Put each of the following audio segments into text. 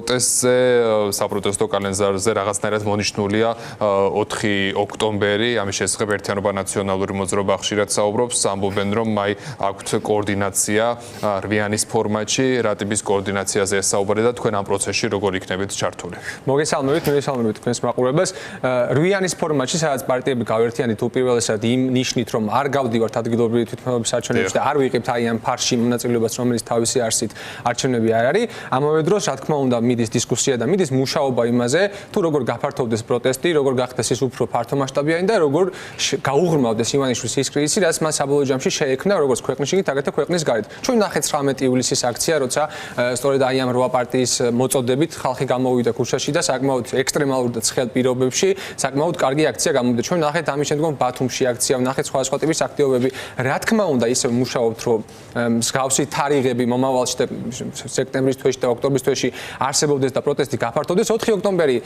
პროტესტზე, საპროტესტო კალენდარზე რაღაცნაირად მონიშნულია 4 ოქტომბერი, ამის შესახებ ერთიანობა ნაციონალური მოძრაობა ხშირად საუბრობს, ამბობენ რომ აი აქვთ კოორდინაცია რვიანის ფორმატში, რა ტიპის კოორდინაციაზე ესაუბრეთ და თქვენ ამ პროცესში როგორ იქნებით ჩართული? მოგესალმებით თქვენს მაყურებელს. რვიანის ფორმატში სადაც პარტიები გავერთიანდით უპირველესად იმ ნიშნით რომ არ გავდივართ ადგილობრივი თვითმფრინავების არჩევნებში და არ ვიღებთ აი ამ ფარში მონაწილეობას, რომელიც თავისი არსით არჩევნები არ არის. ამავე დროს, რა თქმა უნდა, მიდის დისკუსია და მიდის მუშაობა იმაზე, თუ როგორ გაფართოვდეს პროტესტი, როგორ გახდეს ის უფრო ფართომასშტაბიანი და როგორ გაუღრმავდეს ივანიშვილის ის კრიზისი, რაც მას საბოლოო ჯამში შეექმნა როგორც ქვეყნის შიგნით, აგრეთვე ქვეყნის გარეთ. ჩვენ ნახეთ 19 ივლისის აქცია, როცა სწორედ აი ამ 8 პარტიის მოწოდებით ხალხი გამოვიდა ქუჩაში და საკმაოდ ექსტრემალურ და ცხელ პირობებში საკმაოდ კარგი აქცია გამოვიდა. ჩვენ ნახეთ ამის შემდგომ ბათუმში აქცია, ნახეთ სხვადასხვა ტიპის აქტივობები. რა თქმა უნდა, ისე მუშაობთ, რომ მსგავსი თარიღები მომავალში და სექტემბრის თვეში და ოქტომბრის თვეში არსებობდეს და პროტესტი გაფართოვდეს. 4 ოქტომბერი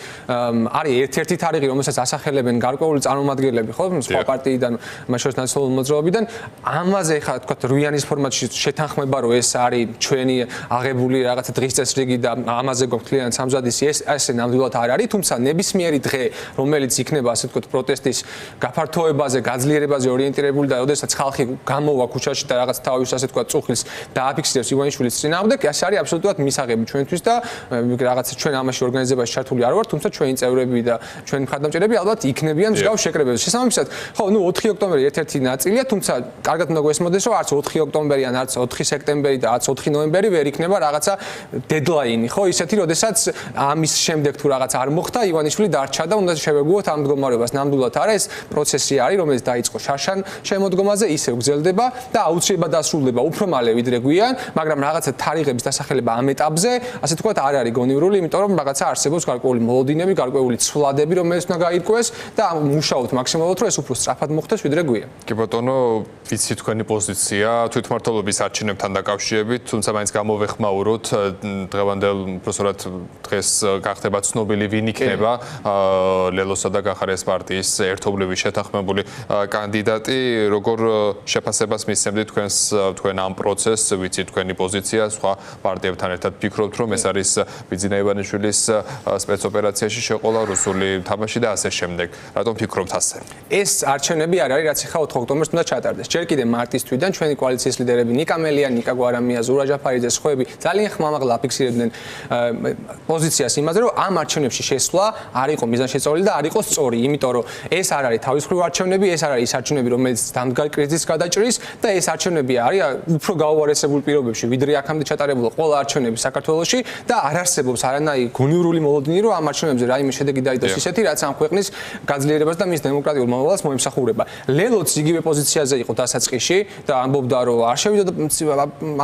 არის ერთ-ერთი თარიღი, რომელსაც ასახელებენ გარკვეული წარმომადგენლები, ხო, სხვა პარტიიდან, მათ შორის ნაციონალური მოძრაობიდან. ამაზე ხა თქვა რვიანის ფორმატში შეთანხმება, რომ ეს არის ჩვენი აღებული რაღაცა დღის წესრიგი და ამაზე გვაქვს ძალიან სამზადისი, ეს ასე ნამდვილად არ არის, თუმცა ნებისმიერი დღე, რომელიც იქნება ასე თქვა პროტესტის გაფართოებაზე, გაძლიერებაზე ორიენტირებული და როდესაც ხალხი გამოვა ქუჩაში და რაღაც თავის ასე თქვა წუხილს დააფიქსირებს ივანიშვილის წინააღმდეგ, ეს არის აბსოლუტურად მისაღები ჩვენთვის და რაღაცა ჩვენ ამაში ორგანიზებაში ჩართული არ ვართ, თუმცა ჩვენი წევრები და ჩვენი მხარდამჭერები ალბათ იქნებიან მსგავს შეკრებებზე. შესაბამისად, ხო, 4 ოქტომბერი ერთ-ერთი ნაწილია, თუმცა კარგად უნდა გვესმოდეს, რომ არც 4 ოქტომბერი ან არც 4 სექტემბერი და არც 4 ნოემბერი ვერ იქნება რაღაცა დედლაინი, ხო, ისეთი, როდესაც ამის შემდეგ თუ რაღაც არ მოხდა, ივანიშვილი დარჩა და უნდა შევეგუოთ ამ მდგომარეობას. ნამდვილად არა, ეს პროცესი არის, რომელიც დაიწყო შარშან შემოდგომაზე, ისევ გრძელდება და აუცილებლად დასრულდება უფრო მალე ვიდრე გვიან, მაგრამ რაღაცა თარიღების დასახელება ამ ეტაპზე, ასე თქვათ, არ არის გონივრული, იმიტომ რომ რაღაცა არსებობს გარკვეული მოლოდინები, გარკვეული ცვლადები, რომელიც უნდა გაირკვეს და მუშაობთ მაქსიმალურად, რომ ეს უფრო სწრაფად მოხდეს ვიდრე გვიან. კი ბატონო, ვიცი თქვენი პოზიცია თვითმმართველობის არჩევნებთან დაკავშირებით, თუმცა მაინც გამოვეხმაუროთ დღევანდელ უბრალოდ დღეს გახდება ცნობილი ვინ იქნება ლელოსა და გახარიას პარტიის ერთობლივი შეთანხმებული კანდიდატი, როგორ შეფასებას მისცემთ თქვენ ამ პროცესს, ვიცი თქვენი პოზიცია, სხვა პარტიებთან ერთად ფიქრობთ, რომ ეს არის ბიძინა ივანიშვილის სპეცოპერაციაში შეყოლა, რუსული თამაში და ასე შემდეგ. რატომ ფიქრობთ ასე? ეს არჩევნები არ არის, რაც ახლა 4 ოქტომბერს უნდა ჩატარდეს. ჯერ კიდევ მარტის თვიდან ჩვენი კოალიციის ლიდერები ნიკა მელია, ნიკა გვარამია, ზურა ჯაფარიძე, სხვაები ძალიან ხმამაღლა აფიქსირებდნენ პოზიციას იმაზე, რომ ამ არჩევნებში შესვლა არ იყო მიზანშეწონილი და არ იყო სწორი, იმიტომ რომ ეს არ არის თავისუფლი არჩევნები, ეს არ არის ის არჩევნები, რომელიც დამდგარ კრიზისს გადაჭრის და ეს არჩევნები არის უფრო გაუარესებულ პირობებში, ვიდრე აქამდე ჩატარებულა ყველა არჩევნები საქართველოში და არ არსებობს არანაირი გონივრული მოლოდინი, რომ ამ არჩევნებზე რაიმე შედეგი დაიდოს ისეთი, რაც ამ ქვეყნის გაძლიერებას და მის დემოკრატიულ მომავალს მოემსახურება. ლელოც იგივე პოზიციაზე იყო დასაწყისში და ამბობდა, რომ არ შევიდოდა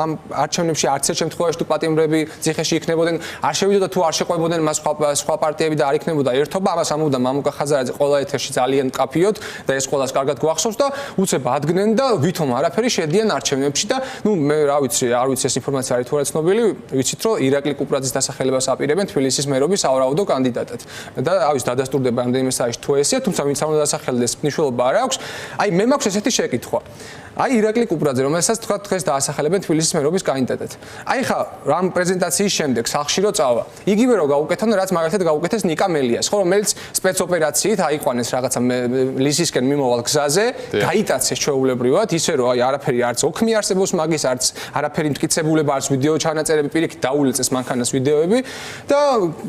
ამ არჩევნებში არც ერთ შემთხვევაში თუ პატიმრები ციხეში იქნებოდნენ, არ შევიდოდა თუ არ შეყვებოდნენ მას სხვა პარტიები და არ იქნებოდა ერთობა, ამას ამბობდა მამუკა ხაზარაძე ყველა ეთერში ძალიან მკაფიოდ და ეს ყველას კარგად გვახსოვს და უცებ ადგნენ და ვითომ არაფერი შედიან არჩევნებში და ნუ მე რა ვიცი, არ ვიცი ეს ინფორმაცია არის თუ არა ცნობილი, ვიცით რომ ირაკლი კუპრაძის დასახელებას აპირებენ თბილისის მერობის ავრაუდო კანდიდატად და ავის დადასტურდება რამდენიმე საათში თუ ესეა, თუმცა ვინც არ უნდა დასახელდეს მნიშვნელობა არ აქვს. აი მე მაქვს ესეთი შეკითხვა. აი ირაკლი კუპრაძე, რომელსაც თქვა დღეს დაასახელებენ თბილისის მერობის კანდიდატად. აი ხა რამ პრეზენტაციის შემდეგ სახში რო წავა. იგივე რო გაუკეთონ, რაც მაგალითად გაუკეთეს ნიკა მელიას, ხო, რომელიც სპეცოპერაციით აიყვანეს რაღაცა ლისისკენ მიმოვალ გზაზე, გაიტაცეს ჩვეულებრივად, ისე რომ აი არაფერი არც ოქმი არსებობს მაგის, არც არაფერი მტკიცებულება, არც ვიდეო ჩანაწერები, პირიქით დაულეწეს მანქანას ვიდეოები და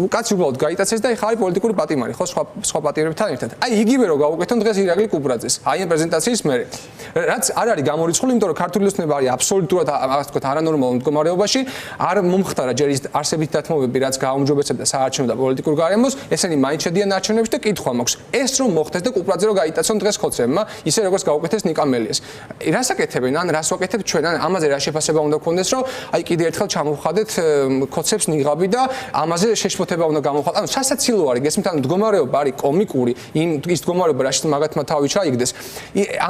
კაცი უბრალოდ გაიტაცეს და ეხლა არის პოლიტიკური პატიმარი, ხო, სხვა პატიმრებთან ერთად. აი იგივე რო გაუკეთონ დღეს ირაკლი კუპრაძეს, აი ამ პრეზენტაციის მერე. რაც არ არის გამორიცხული, იმიტომ რომ ქართული ოცნება არის აბსოლუტურად ასე ვთქვათ არანორმალურ მდგომარეობაში, არ მომხდარა ჯერ ის არსებით დათმობები, რაც გააუმჯობესებდა საარჩევნო და პოლიტიკურ გარემოს, ესენი მაინც შედიან არჩევნებში და კითხვა მაქვს. ეს რომ მოხდეს და კუპრაძე რომ გაიტაცონ დღეს ხოცებმა, ისე როგორც გაუკეთეს ნიკა მელიას. რას აკეთებენ, ან რას ვაკეთებთ ჩვენ, ან ამაზე რა შეფასება უნდა გქონდეს, რომ აი კიდე ერთხელ ჩამოვხადეთ ხოცებს ნიღაბი და ამაზე შეშფოთება უნდა გამოვხატოთ. ანუ სასაცილო არის, გესმით, ან მდგომარეობა არის კომიკური, ის მდგომარეობა რაშიც მაგათმა თავი ჩაიგდეს.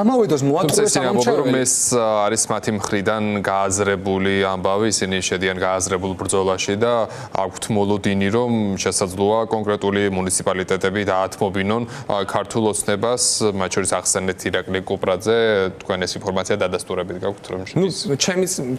ამავე დროს მოატყუეს რომ ეს არის მათი მხრიდან გააზრებული ამბავი, ისინი შედიან გააზრებულ ბრძოლაში და აქვთ მოლოდინი, რომ შესაძლოა კონკრეტული მუნიციპალიტეტები დაათმობინონ ქართულ ოცნებას, მათ შორის ახსენეთ ირაკლი კუპრაძე, თქვენ ეს ინფორმაცია დადასტურებით გაქვთ რომ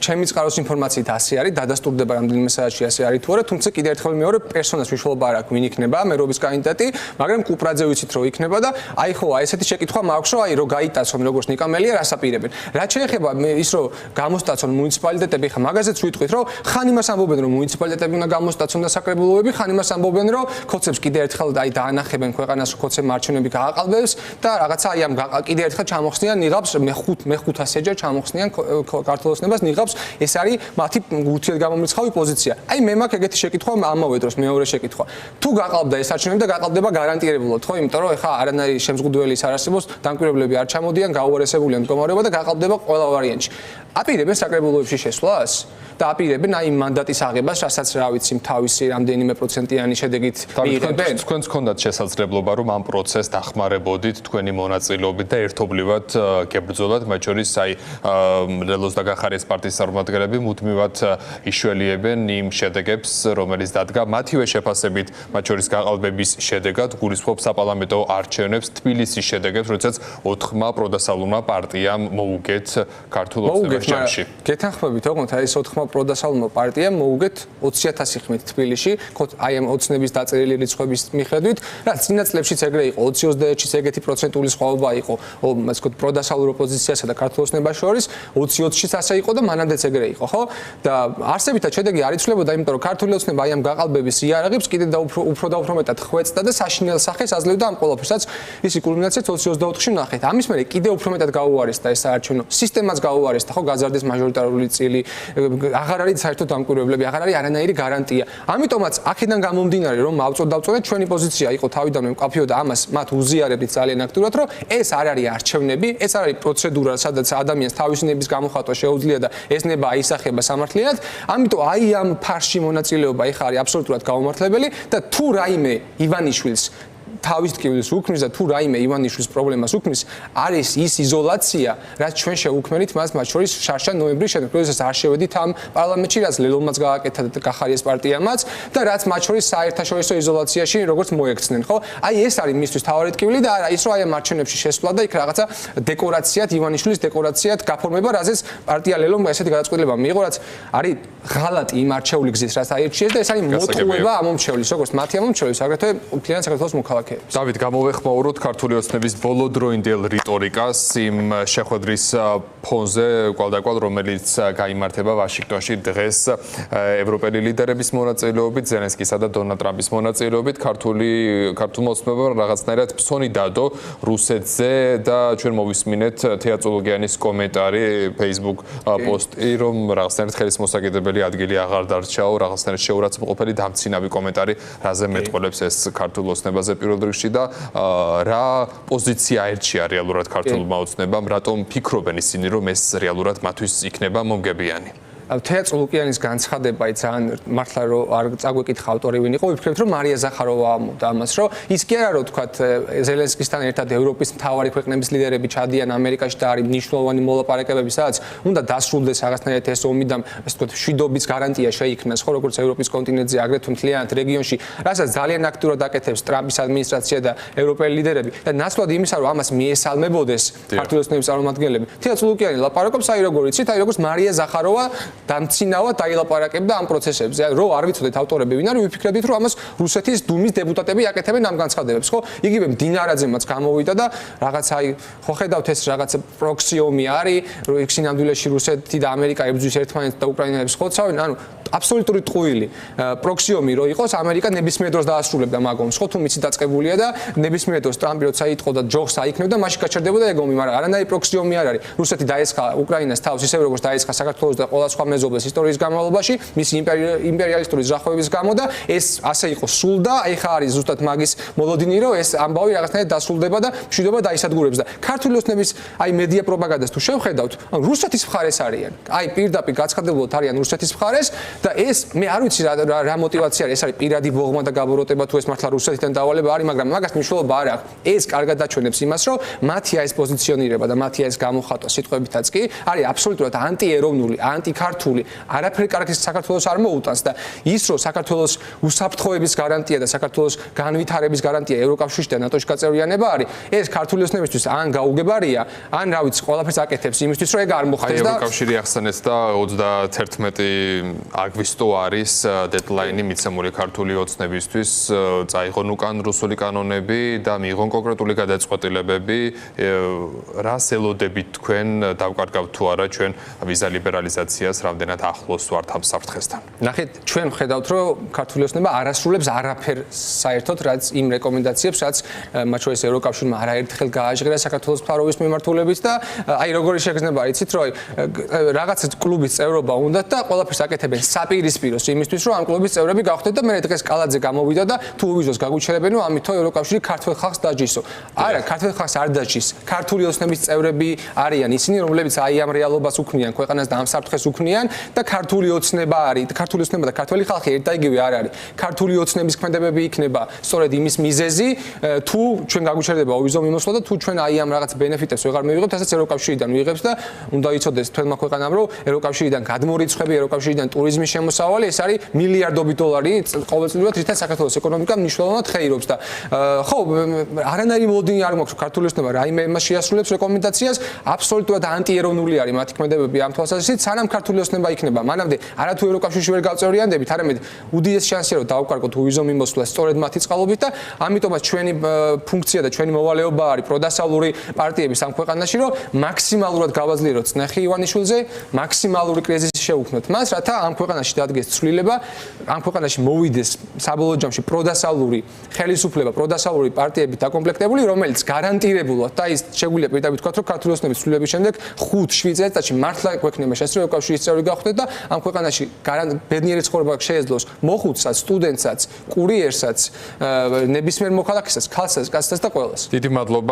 ჩემი წყაროს ინფორმაციით ასე არის, დადასტურდება რამდენიმე საათში ასე არის თუ არა, თუმცა კიდევ ერთხელ მეორე პერსონას მნიშვნელობა არ აქვს ვინ იქნება მერობის კანდიდატი, მაგრამ კუპრაძე ვიცით რომ იქნება და აი ხო აი ესეთი შეკითხვა მაქვს რომ აი რო გაიტაცონ როგორც ნიკამელია რას აპირებენ. რაც შეეხება ის რომ გამოსტაცონ მუნიციპალიტეტები, ხა მაგაზეც ვიტყვით რომ ხან იმას ამბობენ რომ მუნიციპალიტეტები უნდა გამოსტაცონ და საკრებულოები, ხან იმას ამბობენ რომ ქოცებს კიდევ ერთხელ აი დაანახებენ ქვეყანას ქოცებმა არჩევნები გააყალბებს და რაღაცა აი ამ კიდევ ერთხელ ჩამოხსნიან ნიღაბს მე-500-ჯერ ჩამოხსნიან ქართულ ოცნებას ნიღაბს ეს არის მათი ურთიერთგამომრიცხავი პოზიცია. აი მე მაქვს ეგეთი შეკითხვა ამავე დროს მეორე შეკითხვა. თუ გაყალბდა ეს არჩევნები და გაყალბდება გარანტირებულად, ხო, იმიტომ რომ ეხა არანაირი შემზღუდველი ის არ არსებობს, დამკვირვებლები არ ჩამოდიან, გაუარესებულია მდგომარეობა და გაყალბდება ყველა ვარიანტში. აპირებენ საკრებულოებში შესვლას და აპირებენ აი მანდატის აღებას, რასაც რა ვიცი, თავისი რამდენიმე პროცენტიანი შედეგით მიიღებენ. თქვენს გქონდათ შესაძლებლობა რომ ამ პროცესს დახმარებოდით თქვენი მონაწილეობით და ერთობლივად გებრძოლათ, მათ შორის აი ლელოს და გახარიას პარტიის წარმომადგენლები მუდმივად იშველიებენ იმ შედეგებს, რომელიც დადგა მათივე შეფასებით, მათ შორის გაყალბების შედეგად გულისხმობს საპარლამენტო არჩევნებს თბილისის შედეგებს, როდესაც 4-მა პროდასალურმა პარტიამ მოუგეთ ქართულ ოცნებას ჯამში. გეთანხმებით, ოღონდ აი ეს 4-მა პროდასალურმა პარტიამ მოუგეთ 20,000 ხმით თბილისში, აი ამ ოცნების დაწერილი რიცხვების მიხედვით, რაც წინა წლებშიც ეგრე იყო, 20-21-ში ეგეთი პროცენტული სხვაობა იყო, ასე ვთქვათ, პროდასალურ ოპოზიციასა და ქართულ ოცნებას შორის, 20-20-შიც ასე იყო და მანამდეც ეგრე იყო, ხო? და არსებითად შედეგი არ იცვლებოდა, იმიტომ რომ ქართული ოცნება აი ამ გაყალბების იარაღებს კიდევ და უფრო და უფრო მეტად ხვეწდა და საშინელ სახეს აძლევდა ამ ყველაფერსაც. ისი კულმინაციაც 2024-ში ვნახეთ. ამის მერე კიდევ უფრო მეტად გაუარესდა ეს საარჩევნო სისტემაც გაუარესდა, ხო, გაზარდეს მაჟორიტარული წილი, აღარ არის საერთოდ დამკვირვებლები, აღარ არის არანაირი გარანტია. ამიტომაც აქედან გამომდინარე, რომ ავწოდავწოდეთ ჩვენი პოზიცია იყო თავიდანვე მკაფიო და ამას მათ უზიარებდით ძალიან აქტიურად, რომ ეს არ არის არჩევნები, ეს არის პროცედურა, სადაც ადამიანს თავისი ნების გამოხატვა შეუძლია და ეს ნება აისახება სამართლიანად. ამიტომ აი ამ ფარში მონაწილეობა ეხა არის აბსოლუტურად გაუმართლებელი და თუ რაიმე ივანიშვილს თავის ტკივილს უქმნის და თუ რაიმე ივანიშვილის პრობლემას უქმნის, არის ის იზოლაცია, რაც ჩვენ შევუქმნით მას მათ შორის შარშან ნოემბრის შემდეგ, როდესაც არ შევედით ამ პარლამენტში, რაც ლელონმაც გააკეთა და გახარიას პარტიამაც და რაც მათ შორის საერთაშორისო იზოლაციაში როგორც მოექცნენ, ხო? აი ეს არის მისთვის თავარი ტკივილი და არა ის რომ აი ამ არჩევნებში შესვლა და იქ რაღაცა დეკორაციად, ივანიშვილის დეკორაციად გაფორმება, რაზეც პარტია ლელონმა ესეთი გადაწყვეტილება მიიღო, რაც არის ღალატი იმ არჩეული გზის, რაც აირჩიეს და ეს არის მოტყუება ამომრჩევლის, როგორც მათი ამომრჩევლის, აგრეთვე მთლიან საქართველოს მოქალაქეებს. დავით, გამოვეხმაუროთ ქართული ოცნების ბოლოდროინდელ რიტორიკას იმ შეხვედრის ფონზე, კვალდაკვალ, რომელიც გაიმართება ვაშინგტონში დღეს ევროპელი ლიდერების მონაწილეობით, ზელენსკისა და დონალდ ტრამპის მონაწილეობით, ქართულმა ოცნებამ რაღაცნაირად ფსონი დადო რუსეთზე და ჩვენ მოვისმინეთ თეატროლოგიანის კომენტარი Facebook პოსტი, რომ რაღაცნაირად ხელის მოსაკიდებელი ადგილი აღარ დარჩაო, რაღაცნაირად შეურაცხმყოფელი დამცინავი კომენტარი, რაზე მეტყოლებს ეს ქართულ ოცნებაზე პირველ რიგში და რა პოზიცია აერჩია რეალურად ქართულმა ოცნებამ, რატომ ფიქრობენ ისინი, რომ ეს რეალურად მათთვის იქნება მომგებიანი? თეატროლოგიანის განცხადებაი ძალიან მართლა რომ არ წაგვეკითხა ავტორი ვინ იყო, ვიფიქრებთ რომ მარია ზახაროვა ამბობდა ამას, რომ ის კი არა რომ თქვათ ზელენსკისთან ერთად ევროპის მთავარი ქვეყნების ლიდერები ჩადიან ამერიკაში და არის მნიშვნელოვანი მოლაპარაკებები, სადაც უნდა დასრულდეს რაღაცნაირად ეს ომი და ასე ვთქვათ მშვიდობის გარანტია შეიქმნას, ხო, როგორც ევროპის კონტინენტზე, აგრეთვე მთლიანად რეგიონში, რასაც ძალიან აქტიურად აკეთებს ტრამპის ადმინისტრაცია და ევროპელი ლიდერები და ნაცვლად იმისა, რომ ამას მიესალმებოდეს ქართული ოცნების წარმომადგენლები. თეატროლოგიანი ლაპარაკობს, აი როგორ იცით, აი როგორც მარია ზახაროვა დამცინავად დაილაპარაკებდა ამ პროცესებზე. რო არ ვიცოდეთ ავტორები ვინ არის, ვიფიქრებდით რომ ამას რუსეთის დუმის დეპუტატები აკეთებენ ამ განცხადებებს, ხო? იგივე მდინარაძემაც გამოვიდა და რაღაც აი ხო ხედავთ ეს რაღაც პროქსიომი არის, რომ იქ სინამდვილეში რუსეთი და ამერიკა ებრძვის ერთმანეთს და უკრაინელებს ხოცავენ, ანუ აბსოლუტური ტყუილი პროქსიომი რო იყოს, ამერიკა ნებისმიერ დროს დაასრულებდა მაგ ომს, ხო, თუ მიცი დაწყებულია და ნებისმიერ დროს ტრამპი როცა იტყო და ჯოხს აიქნებდა, მაშინ გაჩერდებოდა ეგ ომი, მაგრამ არანაირი პროქსიომი არ არის. რუსეთი დაესხა უკრაინას თავს ისე როგორც დაესხა საქართველოს და ყველა სხვა მეზობლებს ისტორიის განმავლობაში, მისი იმპერიალისტური ზრახვების გამო და ეს ასე იყო სულ და აი ხა არის ზუსტად მაგის მოლოდინი, რომ ეს ამბავი რაღაცნაირად დასრულდება და მშვიდობა დაისადგურებს და ქართული ოცნების აი მედია პროპაგანდას თუ შევხედავთ, რუსეთის მხარეს არიან. აი პირდაპირ გაცხადებულად არიან რუსეთის მხარეს და ეს მე არ ვიცი რა мотиваცია არის, ეს არის პირადი ბოღმა და გაბოროტება თუ ეს მართლა რუსეთიდან დავალება არის, მაგრამ მაგას მნიშვნელობა არ აქვს. ეს კარგად აჩვენებს იმას, რომ მათი ეს პოზიციონირება და მათი ეს გამოხატვა სიტყვებითაც კი არის აბსოლუტურად ანტიეროვნული, ანტიქართული, არაფერი კარგის საქართველოს არ მოუტანს და ის რომ საქართველოს უსაფრთხოების გარანტია და საქართველოს განვითარების გარანტია ევროკავშირში და ნატოში გაწევრიანება არის, ეს ქართული ოცნებისთვის ან გაუგებარია, ან რა ვიცი, ყველაფერს აკეთებს იმისთვის, რომ ეგ არ მოხდეს და ევროკავშირი ახსენეთ და 31 აგვისტო არის დედლაინი მიცემული ქართული ოცნებისთვის, წაიღონ უკან რუსული კანონები და მიიღონ კონკრეტული გადაწყვეტილებები, რას ელოდებით თქვენ დავკარგავთ თუ არა ჩვენ ვიზა ლიბერალიზაციას, რამდენად ახლოს ვართ ამ საფრთხესთან? ნახეთ, ჩვენ ვხედავთ, რომ ქართული ოცნება არასრულებს არაფერ საერთოდ, რაც იმ რეკომენდაციებს, რაც მათ შორის ევროკავშირმა არაერთხელ გააჟღერა საქართველოს მთავრობის მიმართულებით და აი როგორი შეგრძნება იცით, რომ რაღაც კლუბის წევრობა უნდათ და ყველაფერს აკეთებენ საპირისპიროს იმისთვის, რომ ამ კლუბის წევრები გავხდეთ და მე დღეს კალაძე გამოვიდა და თუ უვიზოს გაგუჩერებენ, რომ ამითო ევროკავშირი ქართულ ხალხს დაჯისო. არა, ქართულ ხალხს არ დაჯის. ქართული ოცნების წევრები არიან ისინი, რომლებიც აი ამ რეალობას უქმნიან ქვეყანას და ამ საფრთხეს უქმნიან და ქართული ოცნება არის, ქართული ოცნება და ქართველი ხალხი ერთ და იგივე არ არის. ქართული ოცნების ქმედებები იქნება სწორედ იმის მიზეზი, თუ ჩვენ გაგუჩერდება უვიზო მიმოსვლა და თუ ჩვენ აი ამ რაღაც ბენეფიტებს ვეღარ მივიღებთ, ასაც ევროკავშირიდან ვიღებს და უნდა იცოდეს თველმა ქვეყანამ, რომ ევროკავშირიდან გადმორიცხვები, ევროკავშირიდან ტურიზმის შემოსავალი, ეს არის მილიარდობით დოლარი ყოველწლიურად, რითაც საქართველოს ეკონომიკა მნიშვნელოვნად ხეირობს და ხო, არანაირი მოლოდინი არ მაქვს ქართული ოცნება რაიმე იმას შეასრულებს რეკომენდაციას, აბსოლუტურად ანტიეროვნული არის მათი ქმედებები ამ თვალსაზრისით, სანამ ქართული ოცნება იქნება. მანამდე არათუ ევროკავშირში ვერ გავწევრიანდებით, არამედ უდიდეს შანსია რომ დავკარგოთ უვიზო მიმოსვლა სწორედ მათი წყალობით და ამიტომაც ჩვენი ფუნქცია და ჩვენი მოვალეობა არის პროდასავლური პარტიების ამ ქვეყანაში, რომ მაქსიმალურად გავაძლიეროთ წნეხი ივანიშვილზე, მაქსიმალური კრიზისი შევუქმნოთ მას, რათა ამ ქვეყანაში დადგეს ცვლილება, ამ ქვეყანაში მოვიდეს საბოლოო ჯამში პროდასავლური ხელისუფლება, პროდასავლური პარტიებით დაკომპლექტებული, რომელიც გარანტირებულად და ის შეგვიძლია პირდაპირ ვთქვათ, რომ ქართული ოცნების ცვლილების შემდეგ 5-7 წელიწადში მართლა გვექნება შესაძლებლობა ევროკავშირის წევრი გავხდეთ და ამ ქვეყანაში ბედნიერი ცხოვრება შეეძლოს მოხუცსაც, სტუდენტსაც, კურიერსაც, ნებისმიერ მოქალაქესაც, ქალსაც, კაცსაც და ყველას. დიდი მადლობა.